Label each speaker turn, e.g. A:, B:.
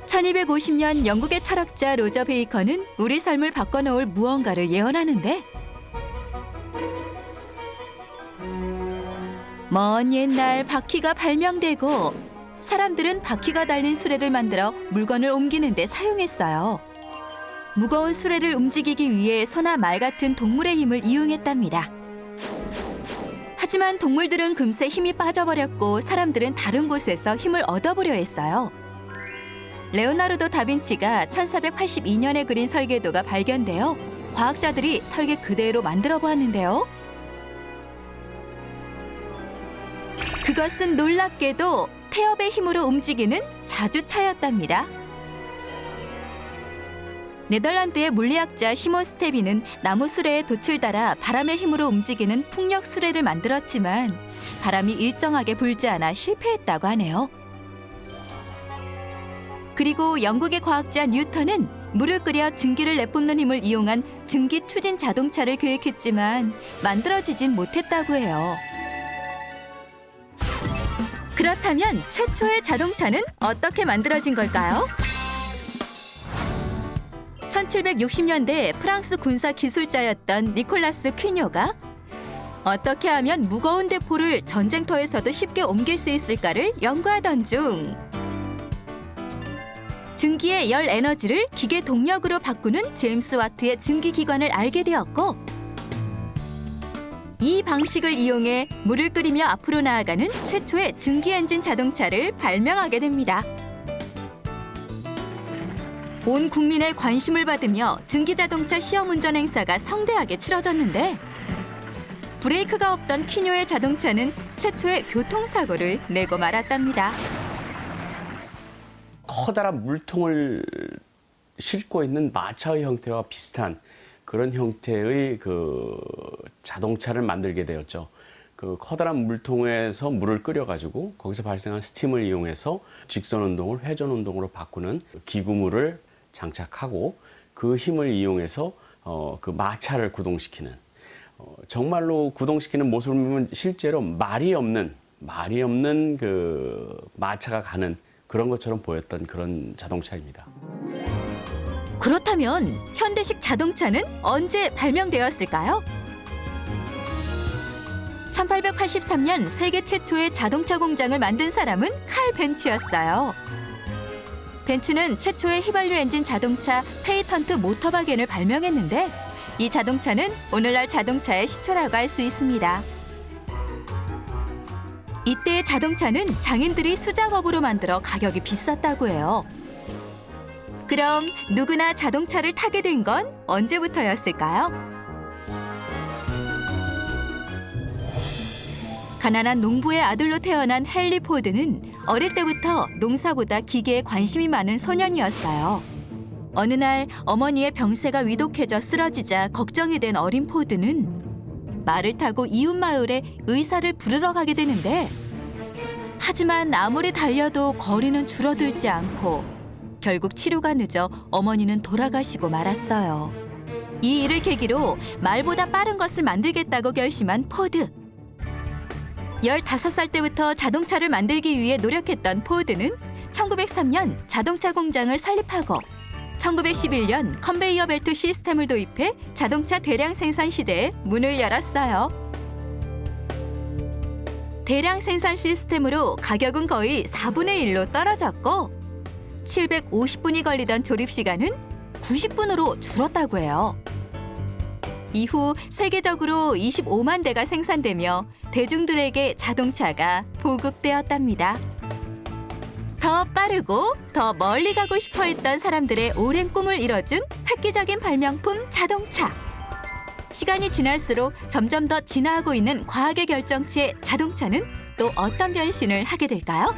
A: 1250년 영국의 철학자 로저 베이컨은 우리 삶을 바꿔놓을 무언가를 예언하는데 먼 옛날 바퀴가 발명되고 사람들은 바퀴가 달린 수레를 만들어 물건을 옮기는 데 사용했어요. 무거운 수레를 움직이기 위해 소나 말 같은 동물의 힘을 이용했답니다. 하지만 동물들은 금세 힘이 빠져버렸고 사람들은 다른 곳에서 힘을 얻어보려 했어요. 레오나르도 다빈치가 1482년에 그린 설계도가 발견되어 과학자들이 설계 그대로 만들어 보았는데요. 그것은 놀랍게도 태엽의 힘으로 움직이는 자주차였답니다. 네덜란드의 물리학자 시몬 스테비는 나무 수레에 돛을 달아 바람의 힘으로 움직이는 풍력 수레를 만들었지만 바람이 일정하게 불지 않아 실패했다고 하네요. 그리고 영국의 과학자 뉴턴은 물을 끓여 증기를 내뿜는 힘을 이용한 증기 추진 자동차를 계획했지만 만들어지진 못했다고 해요. 그렇다면 최초의 자동차는 어떻게 만들어진 걸까요? 1760년대 프랑스 군사 기술자였던 니콜라스 퀴뇨가 어떻게 하면 무거운 대포를 전쟁터에서도 쉽게 옮길 수 있을까를 연구하던 중 증기의 열 에너지를 기계 동력으로 바꾸는 제임스 와트의 증기기관을 알게 되었고 이 방식을 이용해 물을 끓이며 앞으로 나아가는 최초의 증기 엔진 자동차를 발명하게 됩니다. 온 국민의 관심을 받으며 증기자동차 시험운전 행사가 성대하게 치러졌는데 브레이크가 없던 퀴뇨의 자동차는 최초의 교통사고를 내고 말았답니다.
B: 커다란 물통을 싣고 있는 마차의 형태와 비슷한 그런 형태의 자동차를 만들게 되었죠. 그 커다란 물통에서 물을 끓여가지고 거기서 발생한 스팀을 이용해서 직선 운동을 회전 운동으로 바꾸는 기구물을 장착하고 그 힘을 이용해서 그 마차를 구동시키는 정말로 구동시키는 모습을 보면 실제로 말이 없는 그 마차가 가는 그런 것처럼 보였던 그런 자동차입니다.
A: 그렇다면 현대식 자동차는 언제 발명되었을까요? 1883년 세계 최초의 자동차 공장을 만든 사람은 칼 벤츠였어요. 벤츠는 최초의 휘발유 엔진 자동차 페이턴트 모터바겐을 발명했는데 이 자동차는 오늘날 자동차의 시초라고 할 수 있습니다. 이때의 자동차는 장인들이 수작업으로 만들어 가격이 비쌌다고 해요. 그럼 누구나 자동차를 타게 된 건 언제부터였을까요? 가난한 농부의 아들로 태어난 헨리 포드는 어릴 때부터 농사보다 기계에 관심이 많은 소년이었어요. 어느 날 어머니의 병세가 위독해져 쓰러지자 걱정이 된 어린 포드는 말을 타고 이웃 마을에 의사를 부르러 가게 되는데 하지만 아무리 달려도 거리는 줄어들지 않고 결국 치료가 늦어 어머니는 돌아가시고 말았어요. 이 일을 계기로 말보다 빠른 것을 만들겠다고 결심한 포드. 15살 때부터 자동차를 만들기 위해 노력했던 포드는 1903년 자동차 공장을 설립하고 1911년 컨베이어 벨트 시스템을 도입해 자동차 대량 생산 시대에 문을 열었어요. 대량 생산 시스템으로 가격은 거의 4분의 1로 떨어졌고 750분이 걸리던 조립 시간은 90분으로 줄었다고 해요. 이후 세계적으로 25만 대가 생산되며 대중들에게 자동차가 보급되었답니다. 더 빠르고 더 멀리 가고 싶어 했던 사람들의 오랜 꿈을 이뤄준 획기적인 발명품 자동차. 시간이 지날수록 점점 더 진화하고 있는 과학의 결정체 자동차는 또 어떤 변신을 하게 될까요?